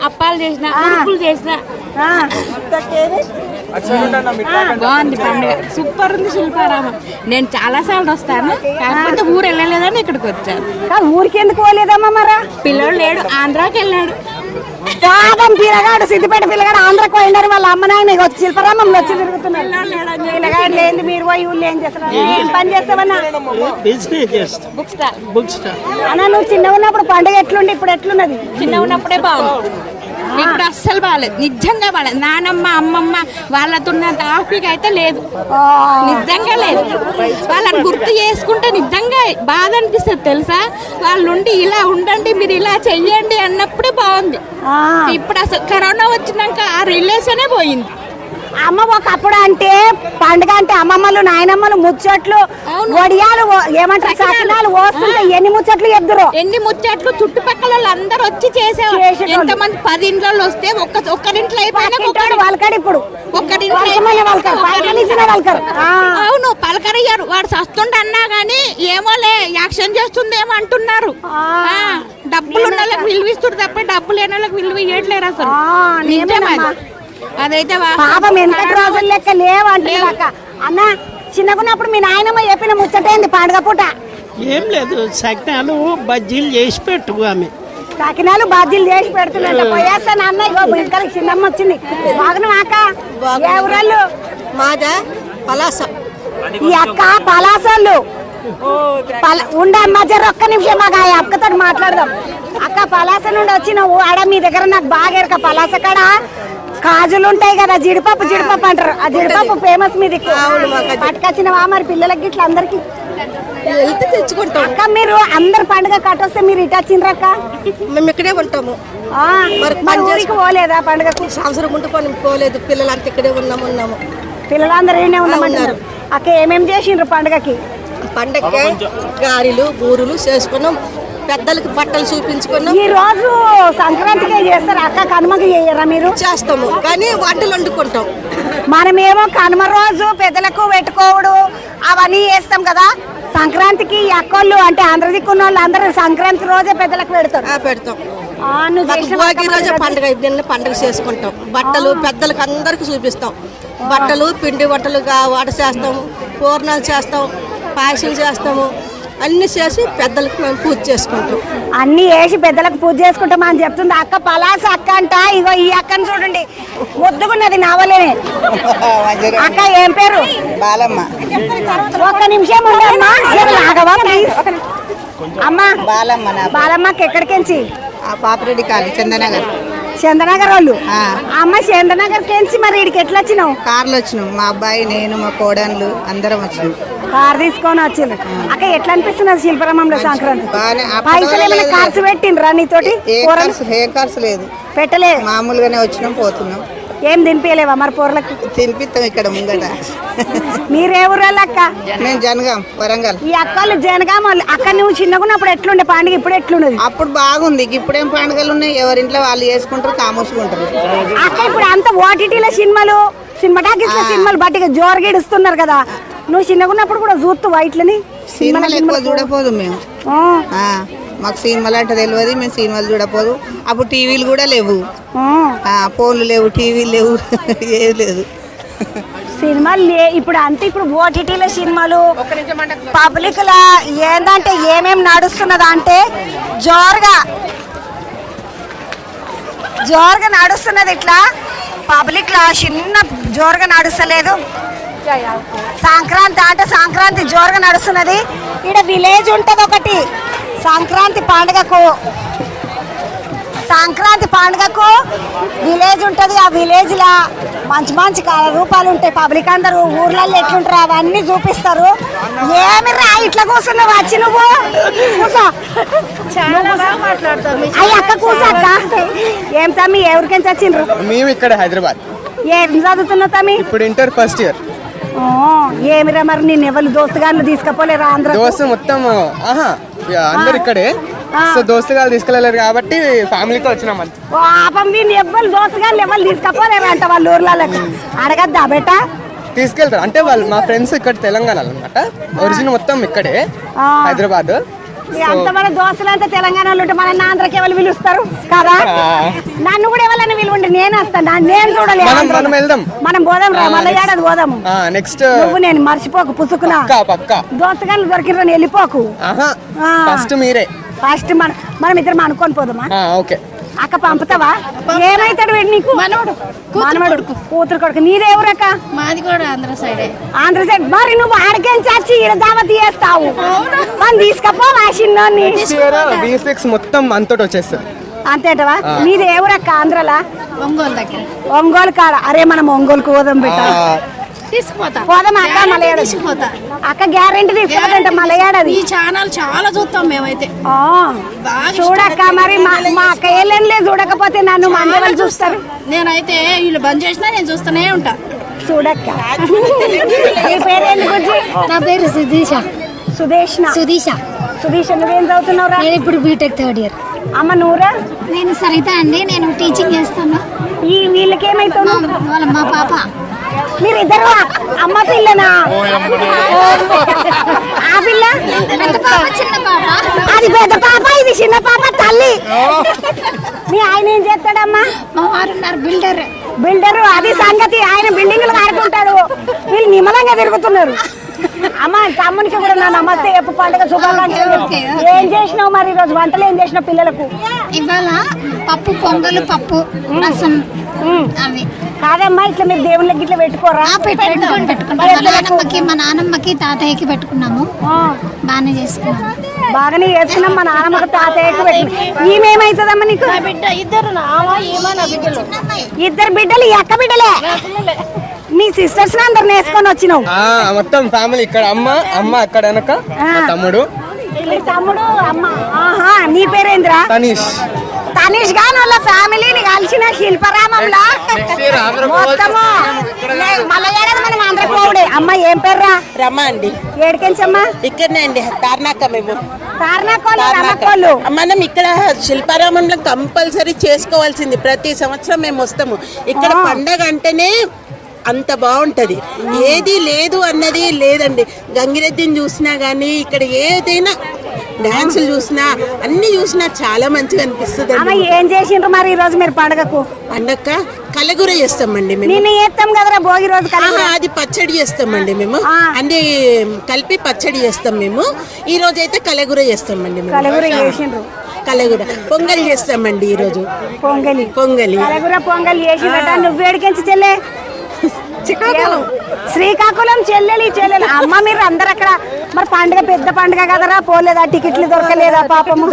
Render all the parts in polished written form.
అప్పాలు చేసిన ఉరుకులు చేసిన బాగుంది పండుగ, సూపర్ ఉంది శిల్పారామం. నేను చాలా సార్లు వస్తాను, కాకపోతే ఊరు వెళ్ళలేదని ఇక్కడికి వచ్చాను. ఊరికి ఎందుకు పోలేదమ్మా? మరా పిల్లలు లేడు, ఆంధ్రాకి వెళ్ళాడు. పాపం పిల్లగాడు సిద్దిపేట పిల్లగాడు ఆంధ్రాకి పోయినారు. వాళ్ళ అమ్మ నాయన వచ్చి శిల్పారామంలో వచ్చి తిరుగుతున్నారు. పిల్లగాడు లేదు, మీరు పోయి ఊళ్ళో ఏం చేస్తున్నారు? ఏం పని చేస్తావన్నా? అన్నా నువ్వు చిన్నగా ఉన్నప్పుడు పండుగ ఎట్లుండి ఇప్పుడు ఎట్లున్నది? చిన్నగా ఉన్నప్పుడే బాగుంది, ఇప్పుడు అస్సలు బాగాలేదు, నిజంగా బాగాలేదు. నానమ్మ అమ్మమ్మ వాళ్ళతున్న టాపిక్ అయితే లేదు, నిజంగా లేదు. వాళ్ళని గుర్తు చేసుకుంటే నిజంగా బాధ అనిపిస్తుంది తెలుసా. వాళ్ళుండి ఇలా ఉండండి, మీరు ఇలా చెయ్యండి అన్నప్పుడే బాగుంది. ఇప్పుడు అసలు కరోనా వచ్చినాక ఆ రిలేషనే పోయింది. అమ్మ ఒకప్పుడు అంటే పండుగ అంటే అమ్మమ్మలు నాయనమ్మలు ముచ్చట్లు వడియాలు ఏమంటారు సకినాలు పోస్తుంటే ఎన్ని ముచ్చట్లు చెప్తారు, ఎన్ని ముచ్చట్లు చుట్టుపక్కల అందరూ వచ్చి చేసేవారు. ఎంతమంది 10 ఇంట్లో వస్తే ఒక్కరింట్లో అయిపోయినా వాళ్ళకాడు ఇప్పుడు అవును పలకరయ్యారు. వాడు సస్తుండ అన్నా గానీ ఏమోలే యాక్షన్ చేస్తుందేమో అంటున్నారు. డబ్బులు ఉన్న వాళ్ళకి విలువ ఇస్తుంది తప్ప డబ్బు లేని వాళ్ళకి విలువ ఇవ్వట్లేరు అసలు. నిజమే అదైతే పాపం ఎంత రోజులు లెక్క లేవంట. అన్న చిన్నకున్నప్పుడు మీ నాయనమ్మ చెప్పిన ముచ్చటేంది పండుగ పూట? ఏం లేదు, సకినాలు బజ్జీలు చేసి పెట్టు. ఆమె సకినాలు బజ్జీలు చేసి పెడుతున్నా పోయేస్తాను అన్న. ఇగో ఇంటికి చిన్నమ్మ వచ్చింది. బాగున్నా అక్క? ఎవరు మాదా పలాస. ఈ అక్క పలాసోళ్ళు ఉండమ్మా జర ఒక్క నిమిషం మాకు ఆ అక్కతో మాట్లాడదాం. అక్క పలాస నుండి వచ్చినావు ఆడ మీ దగ్గర నాకు బాగా ఎరక పలాస కాడ కాజులు ఉంటాయి కదా, జీడిపప్పు అంటారు. ఆ జీడిపప్పు ఫేమస్ మీది పట్టుకొచ్చినవా మరి పిల్లలకి ఇట్లా అందరికి తెచ్చుకుంటాం? అక్క మీరు అందరు పండుగ కట్టొస్తే మీరు ఇటు వచ్చిండ్రు అక్క? మేము ఇక్కడే ఉంటాము. మరి ఊరికి పోలేదా పండుగకు? సంవత్సరం ముందు పోలేదు, పిల్లలంతా ఇక్కడే ఉన్నాము. పిల్లలందరూ ఈయనే ఉన్నామంటారు. అక్క ఏమేమి చేసిండ్రు పండుగకి? పండగకి గారెలు బూరులు చేసుకున్నాం, పెద్దలకి బట్టలు చూపించుకున్నాం. ఈ రోజు సంక్రాంతికి చేస్తారు అక్క, కనుమకి చేయరా మీరు? చేస్తాము కానీ వంటలు వండుకుంటాం. మనమేమో కనుమ రోజు పెద్దలకు పెట్టుకోవడు అవన్నీ చేస్తాం కదా. సంక్రాంతికి అక్కోళ్ళు అంటే ఆంధ్ర దిక్కున్న వాళ్ళు అందరూ సంక్రాంతి రోజే పెద్దలకు పెడతాం. భోగి రోజే పండుగ చేసుకుంటాం. బట్టలు పెద్దలకు అందరికి చూపిస్తాం. బట్టలు పిండి వంటలు వాట చేస్తాము, పూర్ణాలు చేస్తాం, పాయసం చేస్తాము. అన్ని చేసి పెద్దలకు మేము పూజ చేసుకుంటాం. అన్ని వేసి పెద్దలకు పూజ చేసుకుంటాం అని చెప్తుంది అక్క. పలాస అక్క అంట. ఇగో ఈ అక్కని చూడండి, ముద్దుగున్నది నావలేనే. అక్క ఏం పేరు? బాలమ్మ. ఒక్క నిమిషం ఉండమ్మా, అమ్మా. బాలమ్మకి ఎక్కడికెంచి? పాపిరెడ్డి కాలి చందనగర్ వాళ్ళు. అమ్మ చందనగర్ కెంచి మరి ఇక్కడికి ఎట్లా వచ్చినావు? కార్లో వచ్చినాం, మా అబ్బాయి నేను మా కోడన్లు అందరం వచ్చినాం. కార్ తీసుకొని వచ్చింది అక్క. ఎట్లా అనిపిస్తున్నది శిల్పారామంలో సంక్రాంతి? పైసలు ఏమైనా ఖర్చు పెట్టిండ్రా నీతోటి? ఏం ఖర్చు లేదు, పెట్టలేదు. మామూలుగానే వచ్చినాం పోతున్నాం. ఏం తినిపించలేవా మరి పోర్లకు? తినిపిస్తాం ఇక్కడ ముంగట. మీరే ఊరాళ్ళు అక్క? మేము జనగాం, వరంగల్. ఈ అక్కలు జనగాం వాళ్ళు. అక్క నువ్వు చిన్నగున్నప్పుడు ఎట్లుండే పండుగ, ఇప్పుడు ఎట్లున్నది? అప్పుడు బాగుంది, ఇప్పుడేం పండుగలు ఉన్నాయి, ఎవరింట్లో వాళ్ళు చేసుకుంటారు, కామోసుకుంటారు. అక్క ఇప్పుడు అంత ఓటీటీల సినిమాలు, సినిమా టాకీస్ సినిమాలు బట్టి జోరుగిడుస్తున్నారు కదా. నువ్వు చిన్నగున్నప్పుడు కూడా చూస్తూ వైట్లని సినిమాలు ఎక్కువ చూడపోదు మేము. మాకు సినిమాలు అంటే తెలియదు, మేము సినిమాలు చూడపోదు. అప్పుడు టీవీలు కూడా లేవు, ఫోన్లు లేవు, టీవీలు లేవు, ఏది లేదు. సినిమాలు ఇప్పుడు అంతే. ఇప్పుడు ఓటీటీల సినిమాలు పబ్లిక్ లా ఏందంటే ఏమేమి నడుస్తున్నదా అంటే జోరుగా నడుస్తున్నది. ఇట్లా పబ్లిక్ లా చిన్న జోరుగా నడుస్తలేదు. సంక్రాంతి అంటే సంక్రాంతి జోరుగా నడుస్తున్నది. ఇక్కడ విలేజ్ ఉంటుంది ఒకటి సంక్రాంతి పండుగకు విలేజ్ ఉంటుంది. ఆ విలేజ్ లా మంచి మంచి రూపాలు ఉంటాయి. పబ్లిక్ అందరూ ఊర్లలో ఎట్లుంటారు అవన్నీ చూపిస్తారు. ఏమి రా ఇట్లా కూర్చున్నావు? వచ్చి నువ్వు కూర్చో. అయ్యి అక్క కూర్చో అక్క. ఏం తమ్మి ఎవరికైనా వచ్చిండ్రు? మేము ఇక్కడ హైదరాబాద్. ఏం చదువుతున్నావు తమ్మి? ఇప్పుడు ఇంటర్ ఫస్ట్ ఇయర్. ఏమిరా మరి నేను ఎవరు దోస్తుగాళ్ళు తీసుకపోలేరా? ఆంధ్ర దోస్తు మొత్తం అందరు ఇక్కడే. సో దోస్తుగాళ్ళు తీసుకెళ్ళలేరు కాబట్టి ఫ్యామిలీతో వచ్చినాం. పాపం వీళ్ళు ఎవ్వరు దోస్తుగాళ్ళు ఎవరు తీసుకపోలేరు అంట వాళ్ళ ఊర్లకి. అడగద్దా బేట? తీసుకెళ్తారు అంటే వాళ్ళు మా ఫ్రెండ్స్ ఇక్కడ తెలంగాణలో అనమాట. ఒరిజినల్ మొత్తం ఇక్కడే హైదరాబాద్. అంతమంది దోస్తులంతా తెలంగాణలో ఉంటే మన ఆంధ్రకి ఎవరు పిలుస్తారు కదా? నన్ను కూడా ఎవరైనా పిలువండి, నేను వస్తాను. నేను చూడలేదు. మనం వెళ్దాం, మనం పోదాం రా, మళ్ళీ ఏడాది పోదాము. నెక్స్ట్ నువ్వు నేను మర్చిపోకు పుసుకున్నా. దోస్తగాళ్ళు దొరికిన వెళ్ళిపోకు. ఫస్ట్ మీరే ఫస్ట్ మనం ఇద్దరం అనుకొని పోదామా? ఓకే. అక్క పంపుతావా? ఏమైతాడు వీడు నీకు? మనవడు, కూతురు కొడుకు. నీదేవురక్క? మాది కూడా ఆంధ్ర సైడ్. ఆంధ్ర సైడ్. మరి నువ్వు ఆడికేం చాచి ఈడ దావత్ చేస్తావు? మనం తీసుకపో వాషిన్నోని. B6 మొత్తం అంతటి వచ్చేస్తుంది. అంతేటవా? నీది ఎవరక్క? ఆంధ్రలా? ఒంగోలు దగ్గర. ఒంగోలు కాడ. అరే మనం ఒంగోలుకు పోదాం బిడ్డ. తీసుకుపోతా. పోదాం అక్క. మలయాళ తీసుకుపోతా అక్క, గ్యారెంటీ తీసుకుంటా. మలయాడది ఈ ఛానల్ చాలా చూస్తాం మేమైతే. చూడక్క, మరి మా అక్క ఏళ్ళే చూడకపోతే నన్ను మంది చూస్తారు. నేనైతే వీళ్ళు బంద్ చేసినా నేను చూస్తూనే ఉంటా. చూడక్క. నీ పేరేంటి గురించి? నా పేరు సుదీష. సుదీష, నువ్వేం చదువుతున్నావురా? నేను ఇప్పుడు బీటెక్ 3rd ఇయర్. అమ్మ నూరా? నేను సరిత అండి, నేను టీచింగ్ చేస్తాను. వీళ్ళకి ఏమైతున్నావు? మా పాప. మీరిద్దరు అమ్మ పిల్లనా? ఆ పిల్ల చిన్న పాప. అది పెద్ద పాప, ఇది చిన్న పాప. తల్లి. మీ ఆయన ఏం చేస్తాడమ్మా? మా వారు ఉన్నారు బిల్డరు. అది సంగతి. ఆయన బిల్డింగ్లు కడుతుంటాడు, వీళ్ళు నిమ్మలంగా తిరుగుతున్నారు. అమ్మ తమ్మునికి కూడా నా నమస్తే చెప్పు, పండుగ శుభాకాంక్షలు. ఏం చేసినావు మరి ఈరోజు? వంటలు ఏం చేసినావు పిల్లలకు? ఇవాళ పప్పు, పొంగలు, పప్పు, రసం అవి. కాదమ్మా, ఇట్లా మీరు దేవుళ్ళకి ఇట్లా పెట్టుకోరా? పెట్టుకున్నాము. మా నాన్నమ్మకి తాతయ్యకి పెట్టుకున్నాము. బాగానే చేసుకున్నాము. బాగానే చేసుకున్నాం. మా నాన్నమ్మకి తాతయ్యకి పెట్టుకున్నాం. ఈమెమవుతుందమ్మా నీకు? ఇద్దరు బిడ్డలు. ఈ అక్క బిడ్డలే. మీ సిస్టర్స్ అందరు వేసుకొని వచ్చినావు? మొత్తం ఫ్యామిలీ ఇక్కడ. అమ్మ అక్కడ వెనక, తమ్ముడు. తమ్ముడు, అమ్మ. నీ పేరేంద్రా? తనీష్ గాని వాళ్ళ ఫ్యామిలీని కలిసిన శిల్పరామంలా మొత్తము మలయాళం మనం ఆంధ్రపోవుడే. అమ్మ ఏం పేర్రా? రమ అండి. ఏడికెంచమ్మా? ఇక్కడనే అండి, తార్నాక. మేము తార్నాకోళ్ళు. మనం ఇక్కడ శిల్పారామంలో కంపల్సరీ చేసుకోవాల్సింది. ప్రతి సంవత్సరం మేము వస్తాము. ఇక్కడ పండగ అంటేనే అంత బాగుంటది. ఏది లేదు అన్నది లేదండి. గంగిరెద్దిని చూసినా గానీ, ఇక్కడ ఏదైనా డాన్సులు చూసినా, అన్ని చూసినా చాలా మంచిగా అనిపిస్తుంది. ఏం చేసిండ్రు మరి ఈ రోజు మీరు పండగకు? పండగ కలగూర చేస్తామండి మేము. నిన్న చేస్తాం కదరా భోగి రోజు. అది పచ్చడి చేస్తామండి మేము. అన్ని కలిపి పచ్చడి చేస్తాం మేము. ఈ రోజు అయితే కలగూర చేస్తామండి మేము. కలగూర చేసిండ్రు. కలగూర పొంగల్ చేస్తామండి ఈ రోజు. పొంగలి కలగూర పొంగల్ చేసిండ్రట. నువ్వు ఏడికెంచి చెల్లె? శ్రీకాకుళం. చెల్లెలి. అమ్మ మీరు అందరు అక్కడ. మరి పండుగ పెద్ద పండుగ కదరా, పోలేదా? టికెట్లు దొరకలేదా? పాపము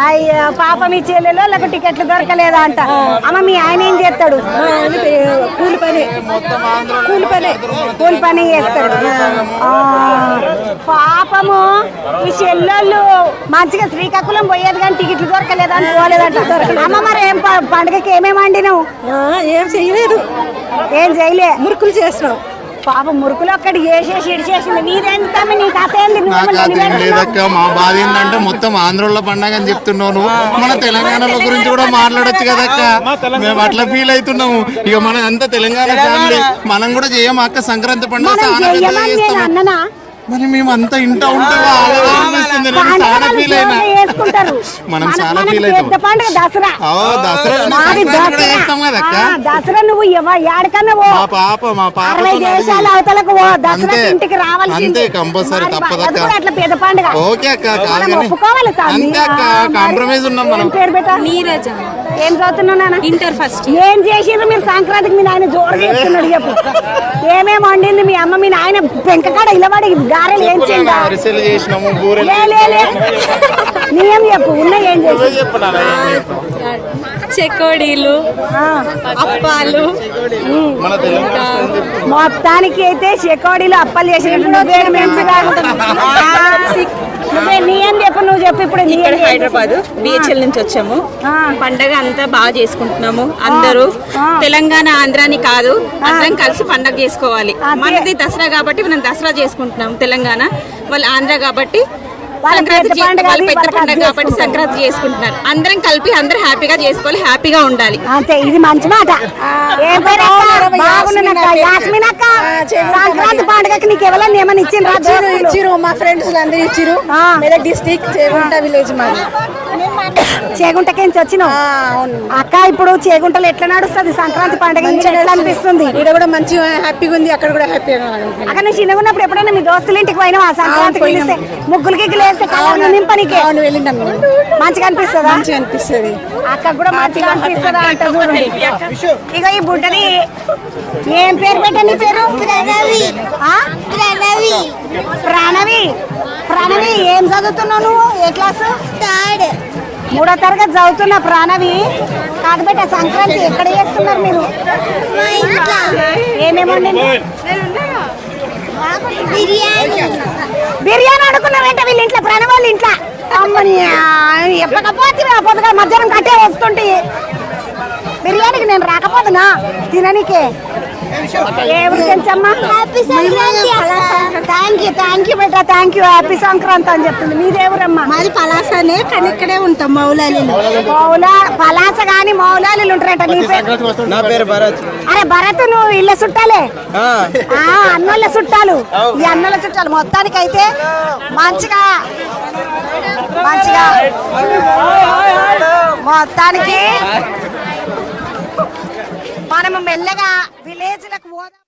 అయ్యా పాప మీ చెల్లెలో లేక టికెట్లు దొరకలేదా అంట. అమ్మ మీ ఆయన ఏం చేస్తాడు? కూలి పని చేస్తాడు. పాపము ఈ చెల్లెళ్ళు మంచిగా శ్రీకాకుళం పోయేది కానీ టికెట్లు దొరకలేదా అని పోలేదంట. అమ్మ మరి ఏం పండుగకి ఏమేమి వండినావు? ఏం చేయలేదు. ఏం చేయలే? మురుకులు చేసినాం. పాప మురుకులు అక్కడికి చేసేసి ఇడిచేసింది. నీదేంటమ్మ? నీ కథ ఏంది? లేదక్క, మా బాధ ఏంటంటే మొత్తం ఆంధ్రలో పండగ అని చెప్తున్నాను. మన తెలంగాణలో గురించి కూడా మాట్లాడొచ్చు కదక్క. మేము అట్లా ఫీల్ అవుతున్నాము. ఇక మన అంతా తెలంగాణ ఫ్యామిలీ, మనం కూడా చేయము అక్క. సంక్రాంతి పండుగ అన్ననా? మరి మేము అంతా ఇంట ఉంటావా అనిపిస్తుంది. నేను చాలా ఫీల్ అయినా. మనం చాలా ఫీల్ అవుతాం. దసరా చేస్తాం కదక్క. దసరా నువ్వు ఏడకన్నా మా పాప దేశాల అవతలకు దసరా ఇంటికి రావాలి. అంతే, కంపల్సరీ తప్పదక్క. అట్లా పెద్ద పండుగ. ఓకే అక్క, అంతే అక్క. కాంప్రమైజ్ ఉన్నాం మనం. పేరు పెట్ట? నీరజ. ఏం చదువుతున్నావు నాన్న? Inter first. ఏం చేసిండ్రు మీరు సంక్రాంతికి? మీ నాయన జోరు చేస్తున్నాడు. చెప్పు ఏమేమి వండింది మీ అమ్మ? మీ నాయన పెంకకాడ ఇలబడి గారెలు ఏం చేసిందా? నీయం చెప్పు. ఉన్న ఏం చేసి? చెకోడీలు, అప్పాలు. మొత్తానికి అయితే చెకోడీలు, అప్పాలు చేసినట్టు నీయం చెప్పు. నువ్వు చెప్పు ఇప్పుడు. హైదరాబాద్ బిహెచ్ఎల్ నుంచి వచ్చాము. పండగ అంతా బాగా చేసుకుంటున్నాము. అందరూ తెలంగాణ ఆంధ్రాని కాదు, అందరం కలిసి పండగ చేసుకోవాలి. మనది దసరా కాబట్టి మనం దసరా చేసుకుంటున్నాము. తెలంగాణ వాళ్ళు ఆంధ్ర కాబట్టి సంక్రాంతి పెద్ద పండుగ వాళ్ళ అది, పెద్ద వాళ్ళకి పండుగ అది కాబట్టి చేసుకుంటారు. సంక్రాంతి చేసుకుంటున్నారు. అందరం కలిపి అందరూ హ్యాపీగా చేసుకోవాలి, హ్యాపీగా ఉండాలి. అంతే, ఇది మంచి మాట. ఏం పేరు అక్క? బాగున్నానక్క. యాస్మిన్ అక్క, సంక్రాంతి పండుగకి నీకు ఎవరన్నా ఏమన్నా ఇచ్చిండ్రా? ఇచ్చిరు మా ఫ్రెండ్స్ అందరూ ఇచ్చిరు. మెదక్ డిస్ట్రిక్ట్ చేగుంట విలేజ్ మాది. చేగుంటకేంచి వచ్చినావు అక్క. ఇప్పుడు చేగుంటలో ఎట్లా నడుస్తుంది సంక్రాంతి పండుగ? ఎట్లా అనిపిస్తుంది? ఇక్కడ కూడా మంచి హ్యాపీగా ఉంది, అక్కడ కూడా హ్యాపీగా ఉంది. అక్కడ నువ్వు చిన్నగా ఉన్నప్పుడు ఎప్పుడైనా మీ దోస్తుల ఇంటికి పోయినావా? సంక్రాంతికి పిలిస్తే ముగ్గులు గిగ్గులు వేస్తే కలర్లు నింపనికి వెళ్ళినాం, మంచిగా అనిపిస్తుందా? మంచిగా అనిపిస్తుంది. అక్క కూడా మంచిగా అనిపిస్తుందా అంట చూడండి. ఇక ఈ బుడ్డని ఏం పేరు పెట్టండి? పేరు ఆ? ప్రణవి. ప్రణవి ఏం చదువుతున్నావు నువ్వు? ఏ క్లాసు? 3వ తరగతి చదువుతున్న ప్రణవి. కాకపోతే సంక్రాంతి ఎక్కడ చేస్తున్నారు మీరు? ఏమేమి వండింది? బిర్యానీ అనుకున్నారంటే వీళ్ళ ఇంట్లో, ప్రణవి వాళ్ళ ఇంట్లో. అమ్మని ఎప్పకపోతే పొద్దుగా మధ్యాహ్నం కట్టే వస్తుంటే బిర్యానీకి నేను రాకపోతున్నా తిననీకే. థ్యాంక్ యూ బేటా, థ్యాంక్ యూ. హ్యాపీ సంక్రాంతి అని చెప్తుంది. మీదేవురమ్మా? మాది పలాసనే, కానీ ఇక్కడే ఉంటాం మౌలాలి. పలాస గాని మౌలాలీలు ఉంటారట. నీ పేరు? నా పేరు భరత్. అరే భరత్, నువ్వు ఇళ్ళ చుట్టాలే? అన్నోళ్ళ చుట్టాలు. ఈ అన్నోళ్ళ చుట్టాలు. మొత్తానికి అయితే మంచిగా మంచిగా మొత్తానికి మనము మెల్లగా విలేజ్లకు పోదాం.